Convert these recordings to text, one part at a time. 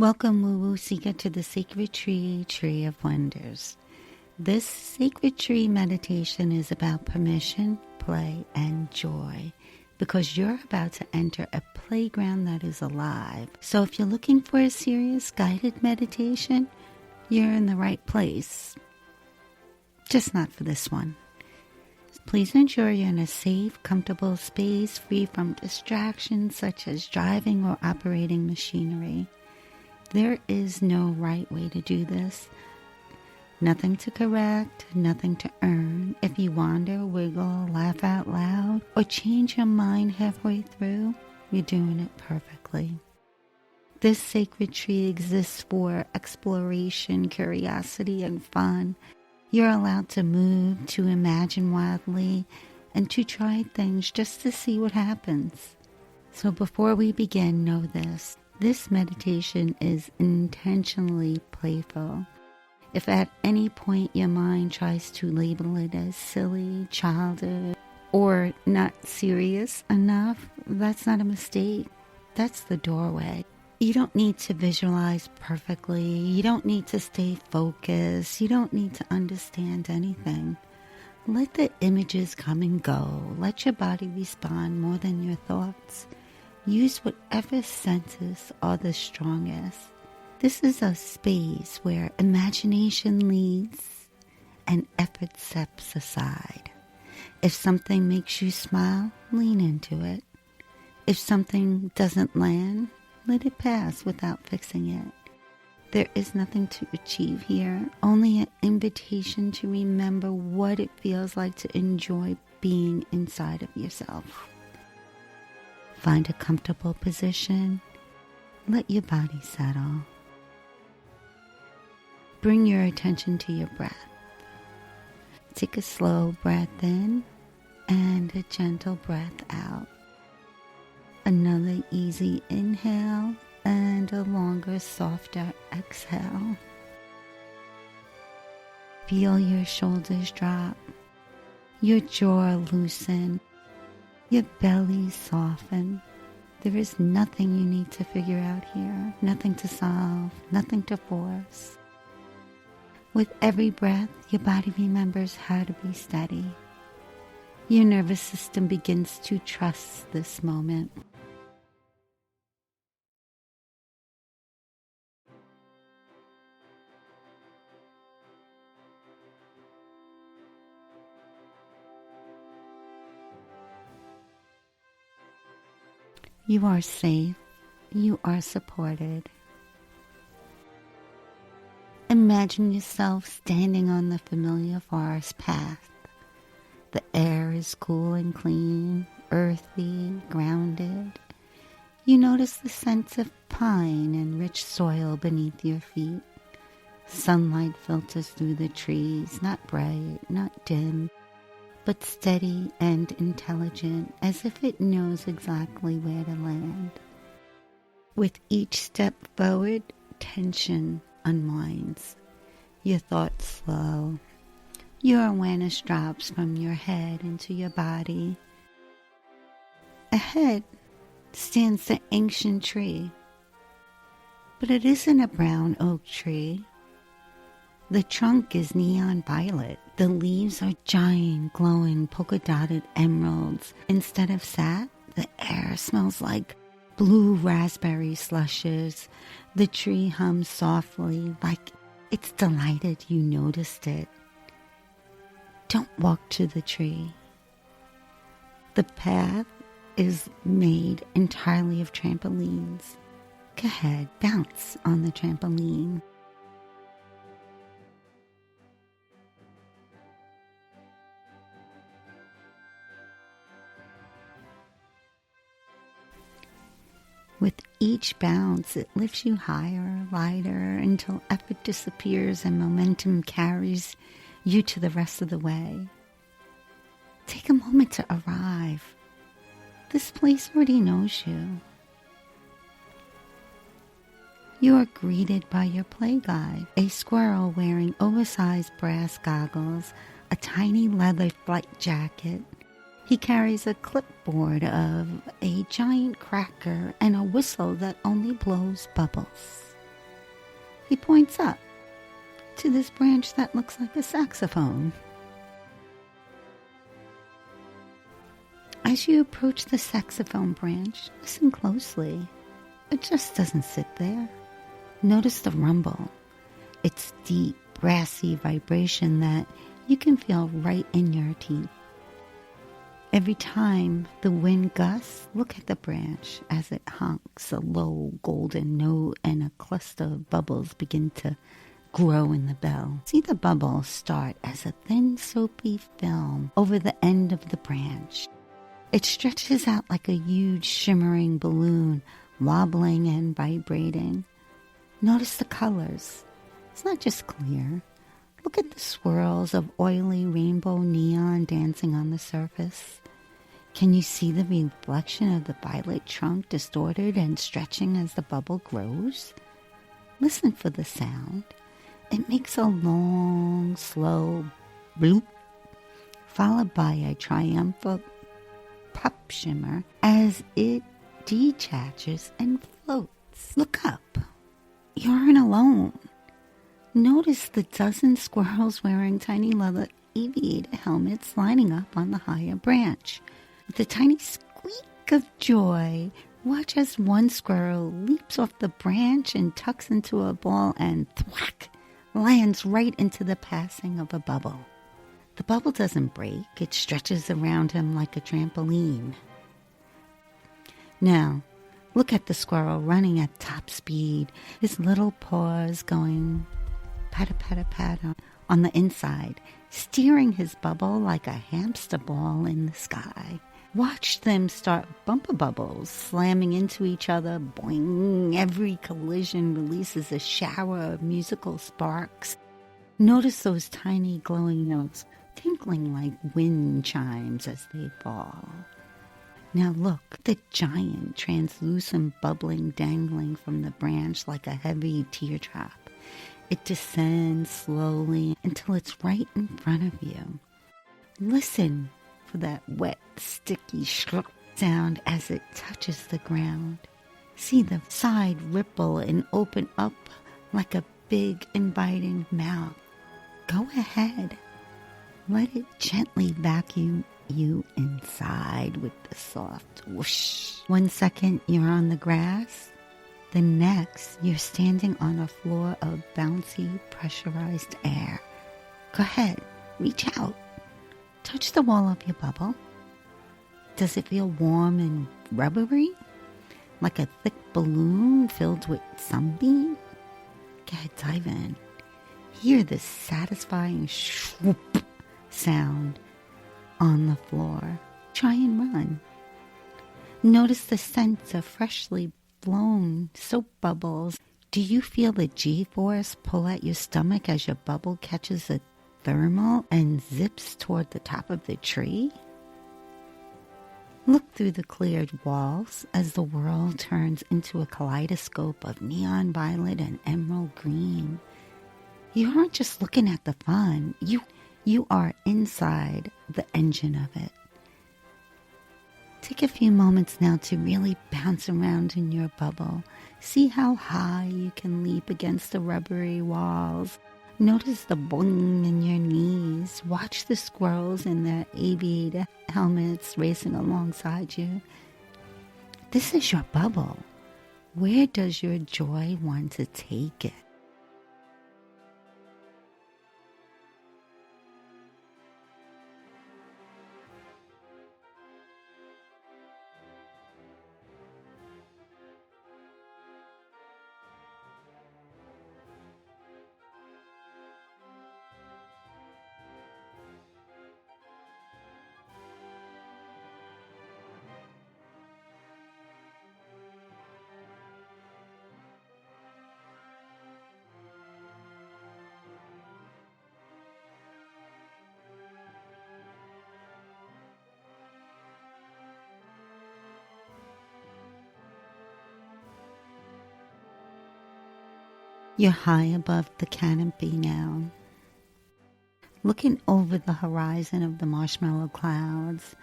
Welcome, Woo Woo Seeker, to the Sacred Tree of Wonders. This Sacred Tree meditation is about permission, play, and joy, because you're about to enter a playground that is alive. So if you're looking for a serious guided meditation, you're in the right place. Just not for this one. Please ensure you're in a safe, comfortable space free from distractions such as driving or operating machinery. There is no right way to do this. Nothing to correct, nothing to earn. If you wander, wiggle, laugh out loud, or change your mind halfway through, you're doing it perfectly. This sacred tree exists for exploration, curiosity, and fun. You're allowed to move, to imagine wildly, and to try things just to see what happens. So before we begin, know this. This meditation is intentionally playful. If at any point your mind tries to label it as silly, childish, or not serious enough, that's not a mistake. That's the doorway. You don't need to visualize perfectly. You don't need to stay focused. You don't need to understand anything. Let the images come and go. Let your body respond more than your thoughts. Use whatever senses are the strongest. This is a space where imagination leads and effort steps aside. If something makes you smile, lean into it. If something doesn't land, let it pass without fixing it. There is nothing to achieve here, only an invitation to remember what it feels like to enjoy being inside of yourself. Find a comfortable position. Let your body settle. Bring your attention to your breath. Take a slow breath in and a gentle breath out. Another easy inhale and a longer, softer exhale. Feel your shoulders drop, your jaw loosen, your belly soften. There is nothing you need to figure out here, nothing to solve, nothing to force. With every breath, your body remembers how to be steady. Your nervous system begins to trust this moment. You are safe. You are supported. Imagine yourself standing on the familiar forest path. The air is cool and clean, earthy, grounded. You notice the scents of pine and rich soil beneath your feet. Sunlight filters through the trees, not bright, not dim, but steady and intelligent, as if it knows exactly where to land. With each step forward, tension unwinds. Your thoughts slow. Your awareness drops from your head into your body. Ahead stands the ancient tree, but it isn't a brown oak tree. The trunk is neon violet. The leaves are giant, glowing, polka-dotted emeralds. Instead of sap, the air smells like blue raspberry slushes. The tree hums softly, like it's delighted you noticed it. Don't walk to the tree. The path is made entirely of trampolines. Go ahead, bounce on the trampoline. With each bounce, it lifts you higher, lighter, until effort disappears and momentum carries you to the rest of the way. Take a moment to arrive. This place already knows you. You are greeted by your play guide, a squirrel wearing oversized brass goggles, a tiny leather flight jacket. He carries a clipboard of a giant cracker and a whistle that only blows bubbles. He points up to this branch that looks like a saxophone. As you approach the saxophone branch, listen closely. It just doesn't sit there. Notice the rumble. It's deep, brassy vibration that you can feel right in your teeth. Every time the wind gusts, look at the branch as it honks a low golden note and a cluster of bubbles begin to grow in the bell. See the bubbles start as a thin soapy film over the end of the branch. It stretches out like a huge shimmering balloon, wobbling and vibrating. Notice the colors. It's not just clear. Look at the swirls of oily rainbow neon dancing on the surface. Can you see the reflection of the violet trunk distorted and stretching as the bubble grows? Listen for the sound. It makes a long, slow bloop, followed by a triumphant pop shimmer as it detaches and floats. Look up. You aren't alone. Notice the dozen squirrels wearing tiny leather aviator helmets lining up on the higher branch. With a tiny squeak of joy, watch as one squirrel leaps off the branch and tucks into a ball and thwack, lands right into the passing of a bubble. The bubble doesn't break. It stretches around him like a trampoline. Now, look at the squirrel running at top speed, his little paws going patter on the inside, steering his bubble like a hamster ball in the sky. Watch them start bumper bubbles, slamming into each other. Boing! Every collision releases a shower of musical sparks. Notice those tiny glowing notes tinkling like wind chimes as they fall. Now look, the giant, translucent bubbling dangling from the branch like a heavy teardrop. It descends slowly until it's right in front of you. Listen for that wet, sticky shluck sound as it touches the ground. See the side ripple and open up like a big, inviting mouth. Go ahead. Let it gently vacuum you inside with the soft whoosh. 1 second, you're on the grass. The next, you're standing on a floor of bouncy, pressurized air. Go ahead, reach out. Touch the wall of your bubble. Does it feel warm and rubbery? Like a thick balloon filled with sunbeam? Go ahead, dive in. Hear the satisfying swoop sound on the floor. Try and run. Notice the scent of freshly blown soap bubbles. Do you feel the G-force pull at your stomach as your bubble catches a thermal and zips toward the top of the tree? Look through the cleared walls as the world turns into a kaleidoscope of neon violet and emerald green. You aren't just looking at the fun. You are inside the engine of it. Take a few moments now to really bounce around in your bubble. See how high you can leap against the rubbery walls. Notice the boing in your knees. Watch the squirrels in their aviator helmets racing alongside you. This is your bubble. Where does your joy want to take it? You're high above the canopy now, looking over the horizon of the marshmallow clouds.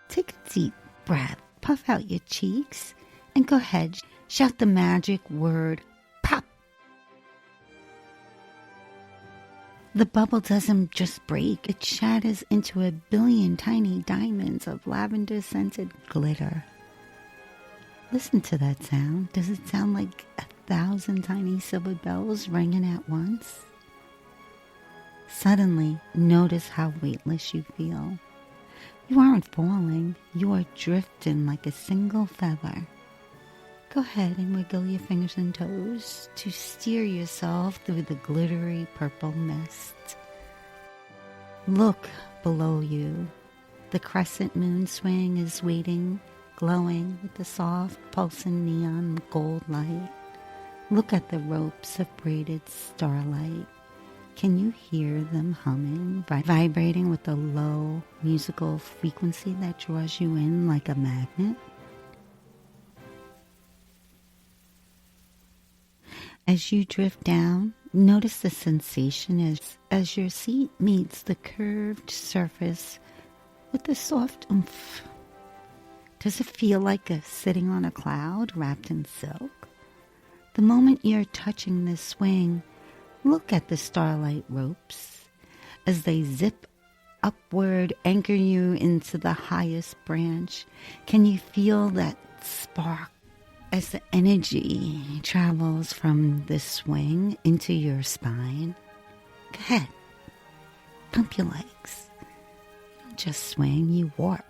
Take a deep breath, puff out your cheeks, and go ahead, shout the magic word, pop. The bubble doesn't just break, it shatters into a billion tiny diamonds of lavender-scented glitter. Listen to that sound. Does it sound like 1,000 tiny silver bells ringing at once? Suddenly, notice how weightless you feel. You aren't falling, you are drifting like a single feather. Go ahead and wiggle your fingers and toes to steer yourself through the glittery purple mist. Look below you. The crescent moon swing is waiting, glowing with the soft, pulsing neon gold light. Look at the ropes of braided starlight. Can you hear them humming, vibrating with a low musical frequency that draws you in like a magnet? As you drift down, notice the sensation as your seat meets the curved surface with a soft oomph. Does it feel like sitting on a cloud wrapped in silk? The moment you're touching this swing, look at the starlight ropes as they zip upward, anchor you into the highest branch. Can you feel that spark as the energy travels from this swing into your spine? Go ahead, pump your legs. You don't just swing, you warp.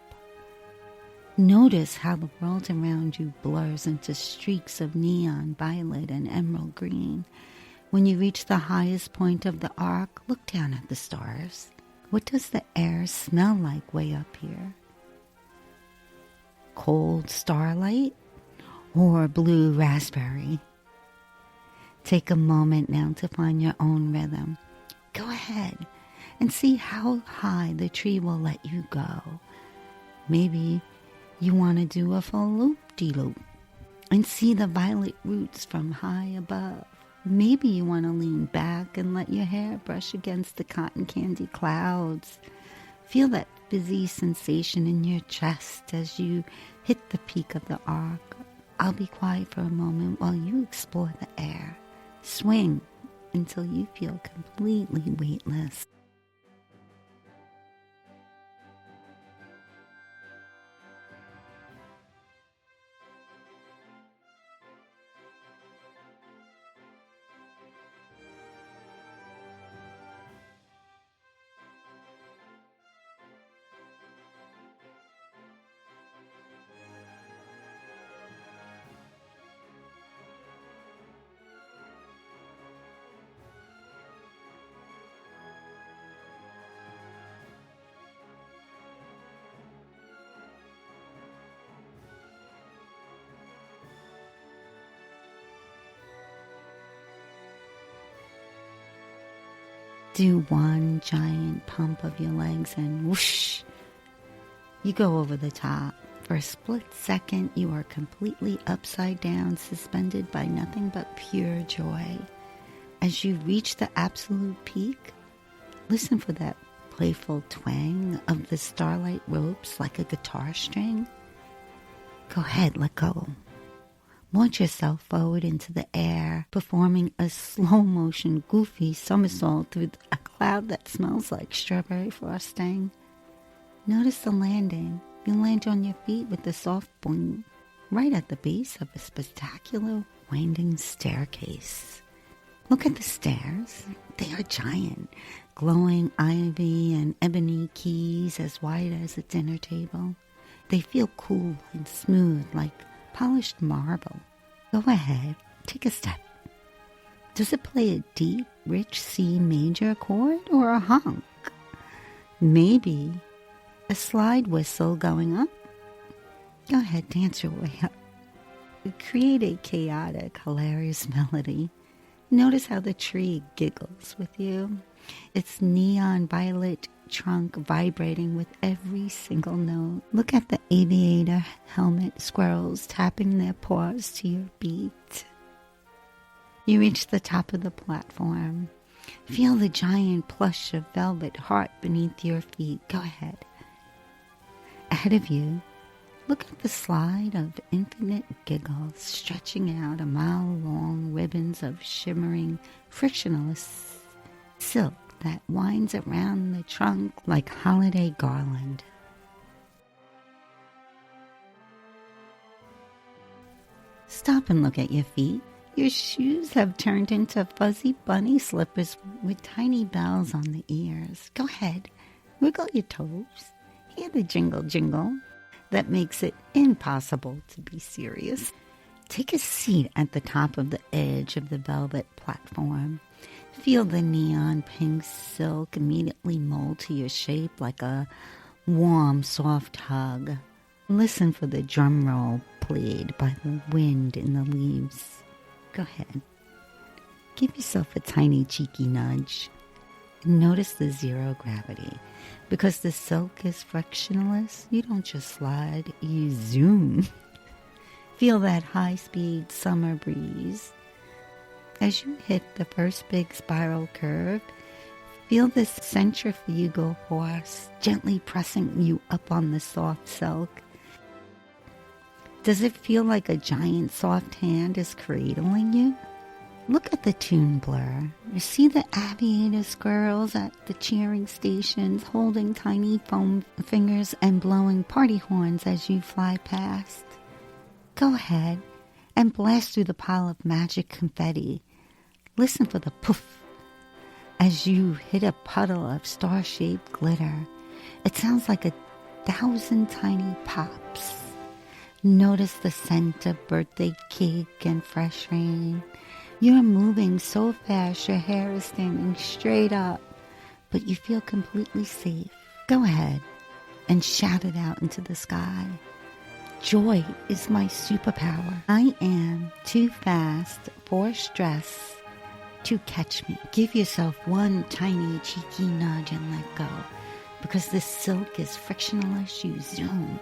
Notice how the world around you blurs into streaks of neon violet and emerald green. When you reach the highest point of the arc, look down at the stars. What does the air smell like way up here? Cold starlight or blue raspberry? Take a moment now to find your own rhythm. Go ahead and see how high the tree will let you go. Maybe you want to do a full loop-de-loop and see the violet roots from high above. Maybe you want to lean back and let your hair brush against the cotton candy clouds. Feel that fizzy sensation in your chest as you hit the peak of the arc. I'll be quiet for a moment while you explore the air. Swing until you feel completely weightless. Do one giant pump of your legs and whoosh, you go over the top. For a split second, you are completely upside down, suspended by nothing but pure joy. As you reach the absolute peak, listen for that playful twang of the starlight ropes like a guitar string. Go ahead, let go. Launch yourself forward into the air, performing a slow-motion, goofy somersault through a cloud that smells like strawberry frosting. Notice the landing. You land on your feet with a soft boing, right at the base of a spectacular winding staircase. Look at the stairs. They are giant, glowing ivy and ebony keys as wide as a dinner table. They feel cool and smooth like polished marble. Go ahead, take a step. Does it play a deep, rich C major chord or a honk? Maybe a slide whistle going up? Go ahead, dance your way up. Create a chaotic, hilarious melody. Notice how the tree giggles with you. Its neon violet trunk vibrating with every single note. Look at the aviator helmet squirrels tapping their paws to your beat. You reach the top of the platform. Feel the giant plush of velvet heart beneath your feet. Go ahead. Ahead of you, look at the slide of infinite giggles stretching out a mile-long ribbons of shimmering, frictionless silk that winds around the trunk like holiday garland. Stop and look at your feet. Your shoes have turned into fuzzy bunny slippers with tiny bells on the ears. Go ahead, wiggle your toes. Hear the jingle jingle that makes it impossible to be serious. Take a seat at the top of the edge of the velvet platform. Feel the neon pink silk immediately mold to your shape like a warm, soft hug. Listen for the drum roll played by the wind in the leaves. Go ahead. Give yourself a tiny cheeky nudge. Notice the zero gravity. Because the silk is frictionless, you don't just slide, you zoom. Feel that high-speed summer breeze. As you hit the first big spiral curve, feel this centrifugal force gently pressing you up on the soft silk. Does it feel like a giant soft hand is cradling you? Look at the tune blur. You see the aviator squirrels at the cheering stations holding tiny foam fingers and blowing party horns as you fly past. Go ahead and blast through the pile of magic confetti. Listen for the poof as you hit a puddle of star-shaped glitter. It sounds like 1,000 tiny pops. Notice the scent of birthday cake and fresh rain. You're moving so fast your hair is standing straight up, but you feel completely safe. Go ahead and shout it out into the sky. Joy is my superpower. I am too fast for stress to catch me. Give yourself one tiny cheeky nudge and let go. Because this silk is frictionless, you zoom.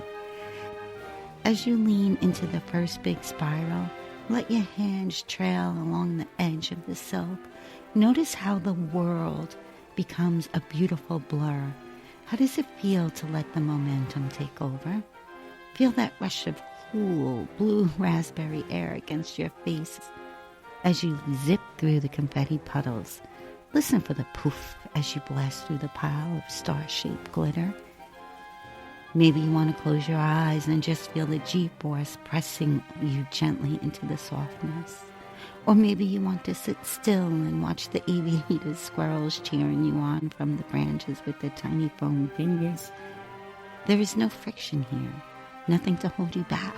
As you lean into the first big spiral, let your hands trail along the edge of the silk. Notice how the world becomes a beautiful blur. How does it feel to let the momentum take over? Feel that rush of cool, blue raspberry air against your face as you zip through the confetti puddles. Listen for the poof as you blast through the pile of star-shaped glitter. Maybe you want to close your eyes and just feel the G-force pressing you gently into the softness. Or maybe you want to sit still and watch the aviator squirrels cheering you on from the branches with their tiny foam fingers. There is no friction here, nothing to hold you back.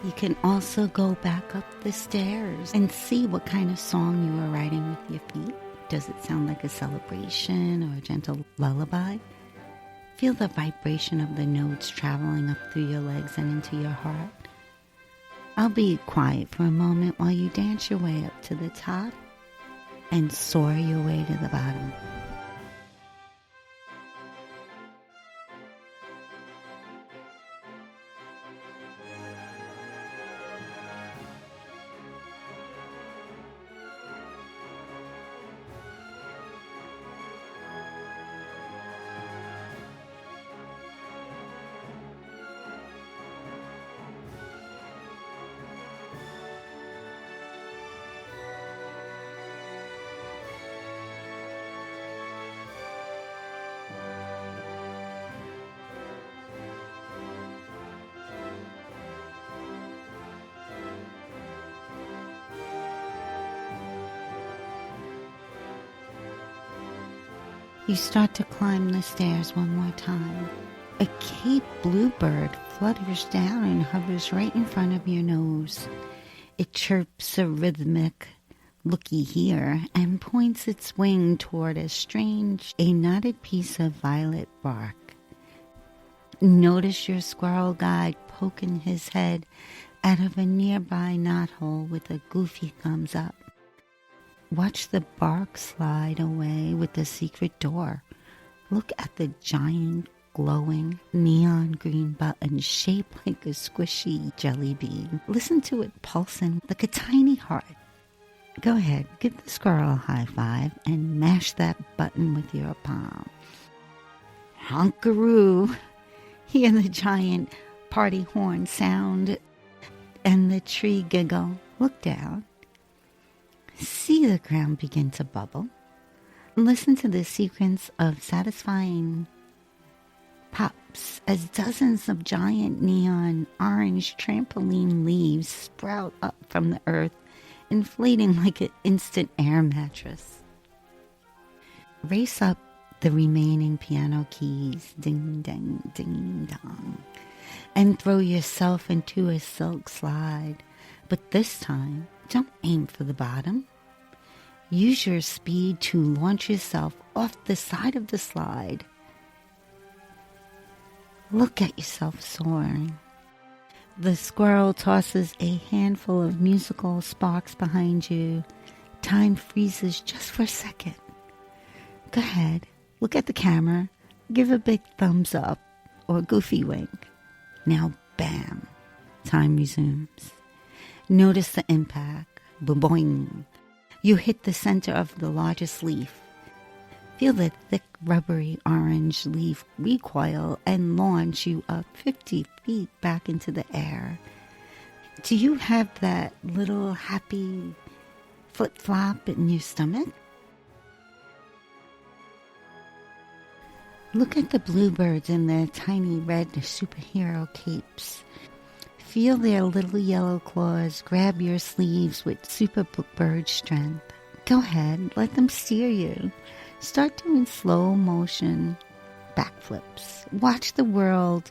You can also go back up the stairs and see what kind of song you are writing with your feet. Does it sound like a celebration or a gentle lullaby? Feel the vibration of the notes traveling up through your legs and into your heart. I'll be quiet for a moment while you dance your way up to the top and soar your way to the bottom. You start to climb the stairs one more time. A Cape bluebird flutters down and hovers right in front of your nose. It chirps a rhythmic "looky here" and points its wing toward a knotted piece of violet bark. Notice your squirrel guide poking his head out of a nearby knothole with a goofy thumbs up. Watch the bark slide away with the secret door. Look at the giant, glowing, neon green button shaped like a squishy jelly bean. Listen to it pulsing like a tiny heart. Go ahead, give the squirrel a high five and mash that button with your palm. Honkaroo! Hear the giant party horn sound and the tree giggle. Look down. See the ground begin to bubble. Listen to the sequence of satisfying pops as dozens of giant neon orange trampoline leaves sprout up from the earth, inflating like an instant air mattress. Race up the remaining piano keys, ding, ding, ding, dong, and throw yourself into a silk slide. But this time, don't aim for the bottom. Use your speed to launch yourself off the side of the slide. Look at yourself soaring. The squirrel tosses a handful of musical sparks behind you. Time freezes just for a second. Go ahead, look at the camera, give a big thumbs up or goofy wink. Now, bam, time resumes. Notice the impact. Boing. You hit the center of the largest leaf. Feel the thick, rubbery orange leaf recoil and launch you up 50 feet back into the air. Do you have that little happy flip-flop in your stomach? Look at the bluebirds in their tiny red superhero capes. Feel their little yellow claws grab your sleeves with super bird strength. Go ahead, let them steer you. Start doing slow motion backflips. Watch the world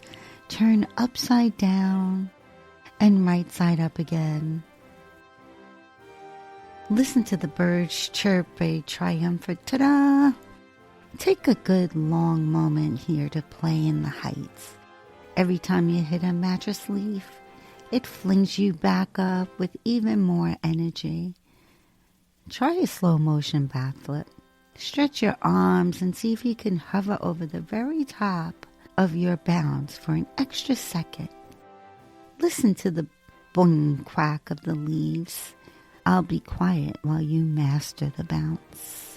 turn upside down and right side up again. Listen to the birds chirp a triumphant ta-da! Take a good long moment here to play in the heights. Every time you hit a mattress leaf, it flings you back up with even more energy. Try a slow motion backflip. Stretch your arms and see if you can hover over the very top of your bounce for an extra second. Listen to the boing quack of the leaves. I'll be quiet while you master the bounce.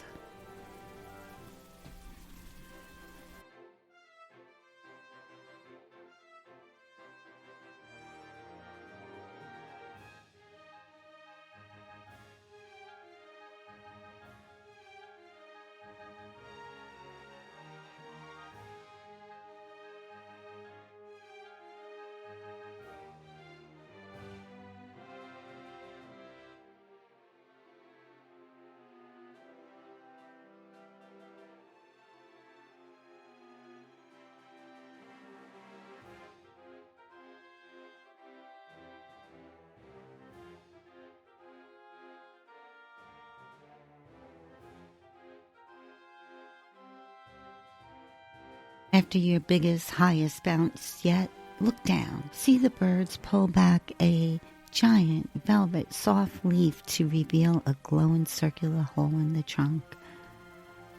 After your biggest, highest bounce yet, look down. See the birds pull back a giant velvet soft leaf to reveal a glowing circular hole in the trunk.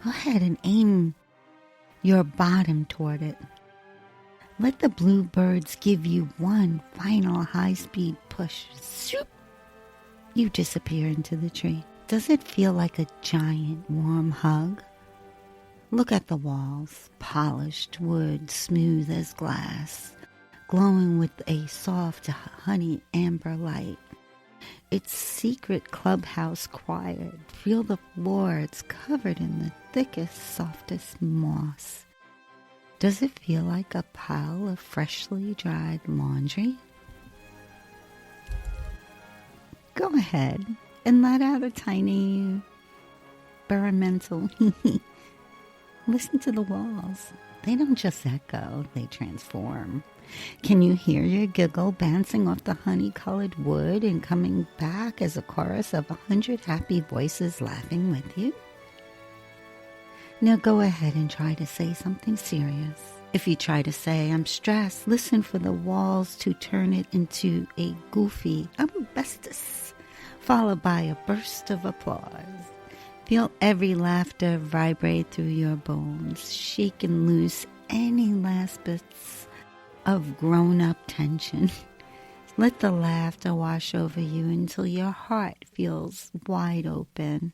Go ahead and aim your bottom toward it. Let the bluebirds give you one final high-speed push. Zoop! You disappear into the tree. Does it feel like a giant warm hug? Look at the walls, polished wood, smooth as glass, glowing with a soft honey amber light. Its secret clubhouse quiet. Feel the floor, it's covered in the thickest, softest moss. Does it feel like a pile of freshly dried laundry? Go ahead and let out a tiny experimental Listen to the walls. They don't just echo, they transform. Can you hear your giggle bouncing off the honey-colored wood and coming back as a chorus of 100 happy voices laughing with you? Now go ahead and try to say something serious. If you try to say, I'm stressed, listen for the walls to turn it into a goofy, I'm bestest, followed by a burst of applause. Feel every laughter vibrate through your bones. Shake and loose any last bits of grown-up tension. Let the laughter wash over you until your heart feels wide open.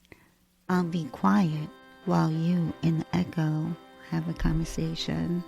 I'll be quiet while you and the echo have a conversation.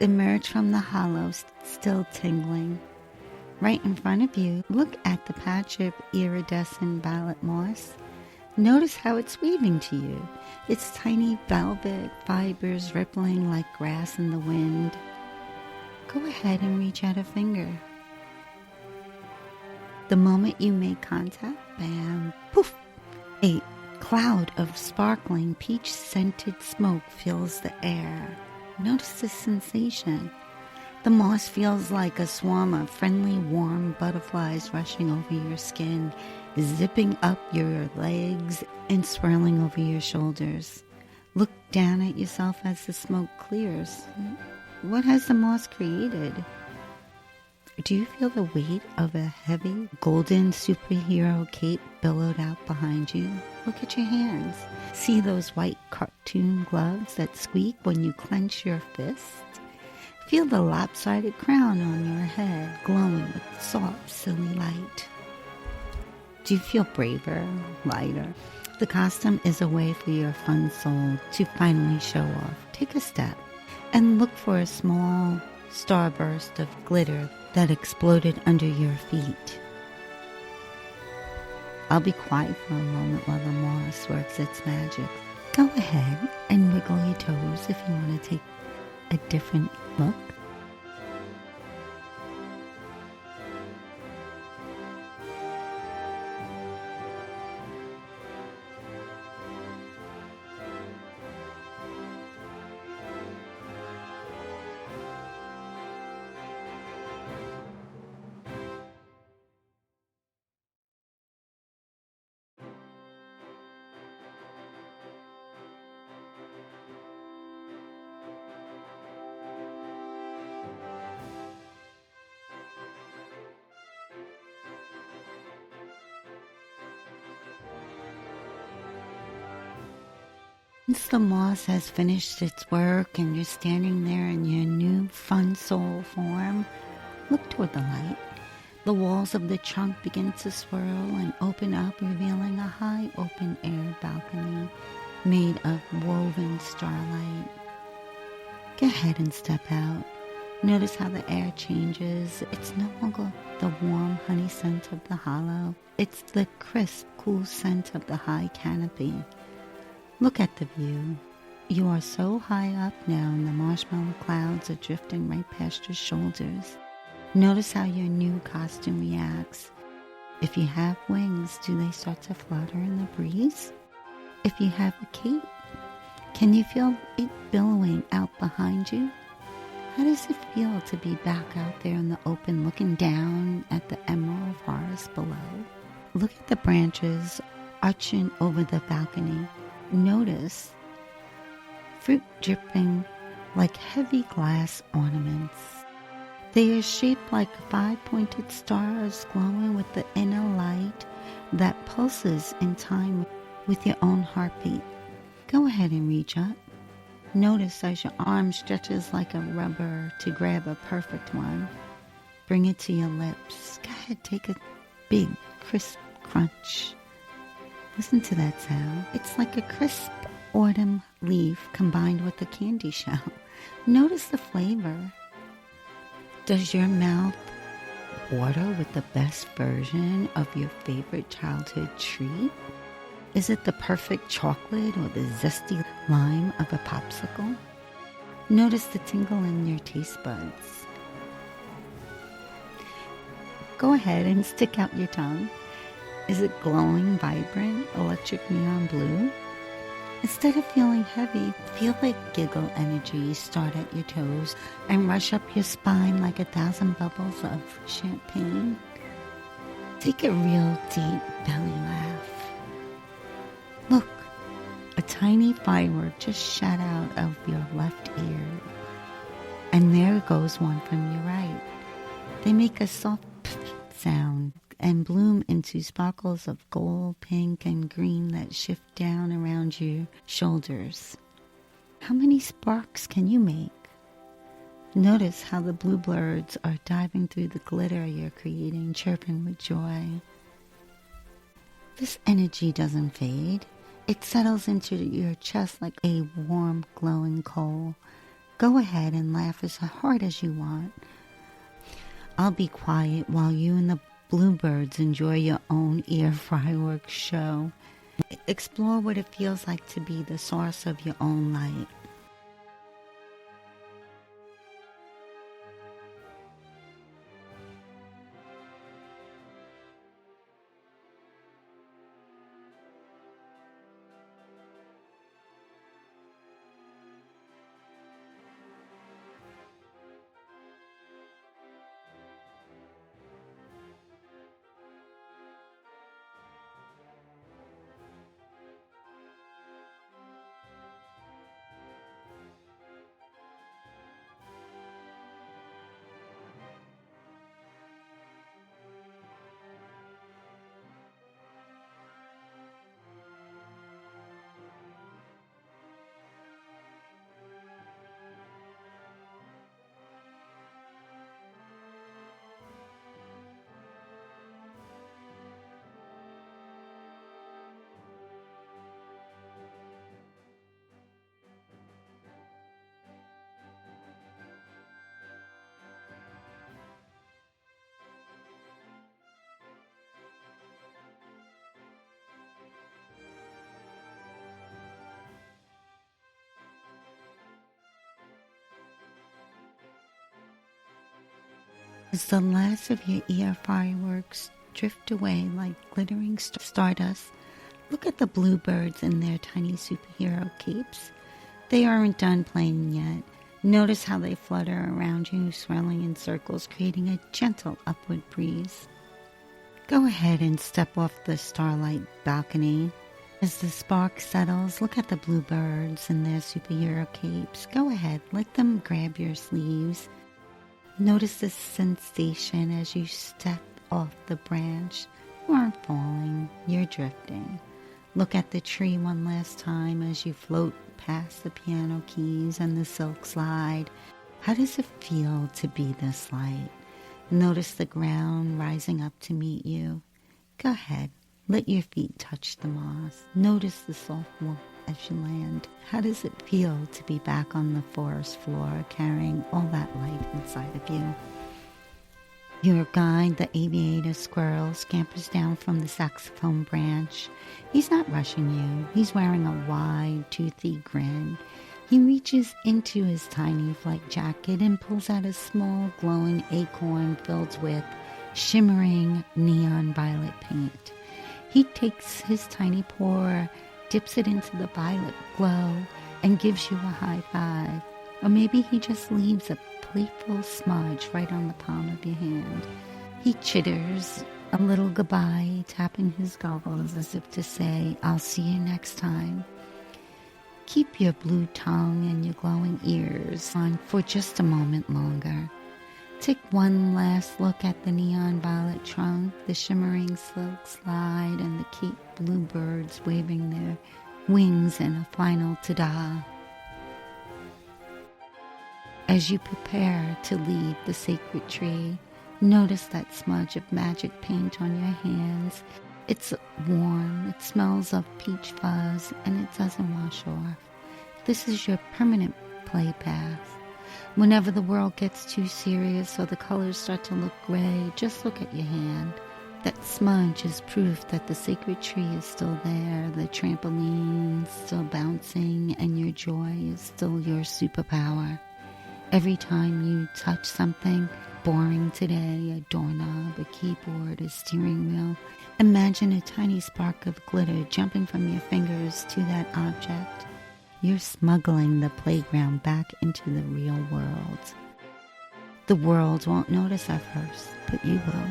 emerge from the hollow, still tingling. Right in front of you, look at the patch of iridescent violet moss. Notice how it's weaving to you. Its tiny velvet fibers rippling like grass in the wind. Go ahead and reach out a finger. The moment you make contact, bam, poof, a cloud of sparkling peach-scented smoke fills the air. Notice the sensation. The moss feels like a swarm of friendly, warm butterflies rushing over your skin, zipping up your legs and swirling over your shoulders. Look down at yourself as the smoke clears. What has the moss created? Do you feel the weight of a heavy, golden superhero cape billowed out behind you? Look at your hands. See those white cartoon gloves that squeak when you clench your fist? Feel the lopsided crown on your head glowing with soft, silly light. Do you feel braver, lighter? The costume is a way for your fun soul to finally show off. Take a step and look for a small starburst of glitter that exploded under your feet. I'll be quiet for a moment while the moss works its magic. Go ahead and wiggle your toes if you want to take a different look. Once the moss has finished its work and you're standing there in your new fun soul form, look toward the light. The walls of the trunk begin to swirl and open up, revealing a high open-air balcony made of woven starlight. Go ahead and step out. Notice how the air changes. It's no longer the warm honey scent of the hollow. It's the crisp, cool scent of the high canopy. Look at the view. You are so high up now and the marshmallow clouds are drifting right past your shoulders. Notice how your new costume reacts. If you have wings, do they start to flutter in the breeze? If you have a cape, can you feel it billowing out behind you? How does it feel to be back out there in the open looking down at the emerald forest below? Look at the branches arching over the balcony. Notice fruit dripping like heavy glass ornaments. They are shaped like 5-pointed stars glowing with the inner light that pulses in time with your own heartbeat. Go ahead and reach up. Notice as your arm stretches like a rubber to grab a perfect one. Bring it to your lips. Go ahead, take a big, crisp crunch. Listen to that sound. It's like a crisp autumn leaf combined with a candy shell. Notice the flavor. Does your mouth water with the best version of your favorite childhood treat? Is it the perfect chocolate or the zesty lime of a popsicle? Notice the tingle in your taste buds. Go ahead and stick out your tongue. Is it glowing, vibrant, electric neon blue? Instead of feeling heavy, feel the giggle energy start at your toes and rush up your spine like 1,000 bubbles of champagne. Take a real deep belly laugh. Look, a tiny firework just shot out of your left ear. And there goes one from your right. They make a soft sound and bloom into sparkles of gold, pink, and green that shift down around your shoulders. How many sparks can you make? Notice how the bluebirds are diving through the glitter you're creating, chirping with joy. This energy doesn't fade. It settles into your chest like a warm, glowing coal. Go ahead and laugh as hard as you want. I'll be quiet while you and the bluebirds enjoy your own ear fireworks show. Explore what it feels like to be the source of your own light. As the last of your ear fireworks drift away like glittering stardust, look at the bluebirds in their tiny superhero capes. They aren't done playing yet. Notice how they flutter around you, swirling in circles, creating a gentle upward breeze. Go ahead and step off the starlight balcony. As the spark settles, look at the bluebirds in their superhero capes. Go ahead, let them grab your sleeves. Notice the sensation as you step off the branch. You aren't falling, you're drifting. Look at the tree one last time as you float past the piano keys and the silk slide. How does it feel to be this light? Notice the ground rising up to meet you. Go ahead, let your feet touch the moss. Notice the soft warmth as you land. How does it feel to be back on the forest floor carrying all that light inside of you? Your guide, the aviator squirrel, scampers down from the saxophone branch. He's not rushing you. He's wearing a wide, toothy grin. He reaches into his tiny flight jacket and pulls out a small, glowing acorn filled with shimmering neon violet paint. He takes his tiny paw, dips it into the violet glow, and gives you a high five. Or maybe he just leaves a playful smudge right on the palm of your hand. He chitters a little goodbye, tapping his goggles as if to say, "I'll see you next time." Keep your blue tongue and your glowing ears on for just a moment longer. Take one last look at the neon violet trunk, the shimmering silk slide, and the Cape bluebirds waving their wings in a final ta-da. As you prepare to leave the sacred tree, notice that smudge of magic paint on your hands. It's warm, it smells of peach fuzz, and it doesn't wash off. This is your permanent play path. Whenever the world gets too serious or the colors start to look gray, just look at your hand. That smudge is proof that the sacred tree is still there, the trampoline's still bouncing, and your joy is still your superpower. Every time you touch something boring today, a doorknob, a keyboard, a steering wheel, imagine a tiny spark of glitter jumping from your fingers to that object. You're smuggling the playground back into the real world. The world won't notice at first, but you will.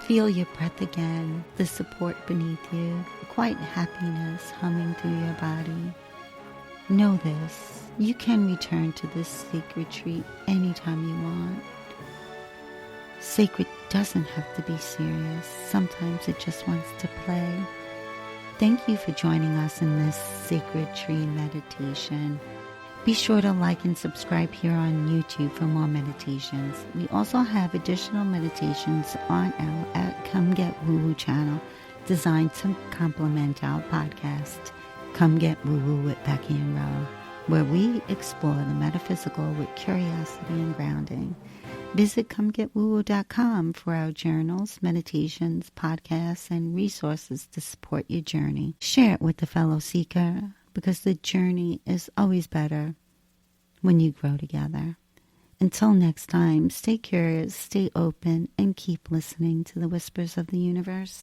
Feel your breath again, the support beneath you, the quiet happiness humming through your body. Know this, you can return to this sacred tree anytime you want. Sacred doesn't have to be serious. Sometimes it just wants to play. Thank you for joining us in this sacred tree meditation. Be sure to like and subscribe here on YouTube for more meditations. We also have additional meditations on our Come Get Woo Woo channel designed to complement our podcast. Come Get Woo-Woo with Becky and Ro, where we explore the metaphysical with curiosity and grounding. Visit ComeGetWooWoo.com for our journals, meditations, podcasts, and resources to support your journey. Share it with a fellow seeker, because the journey is always better when you grow together. Until next time, stay curious, stay open, and keep listening to the whispers of the universe.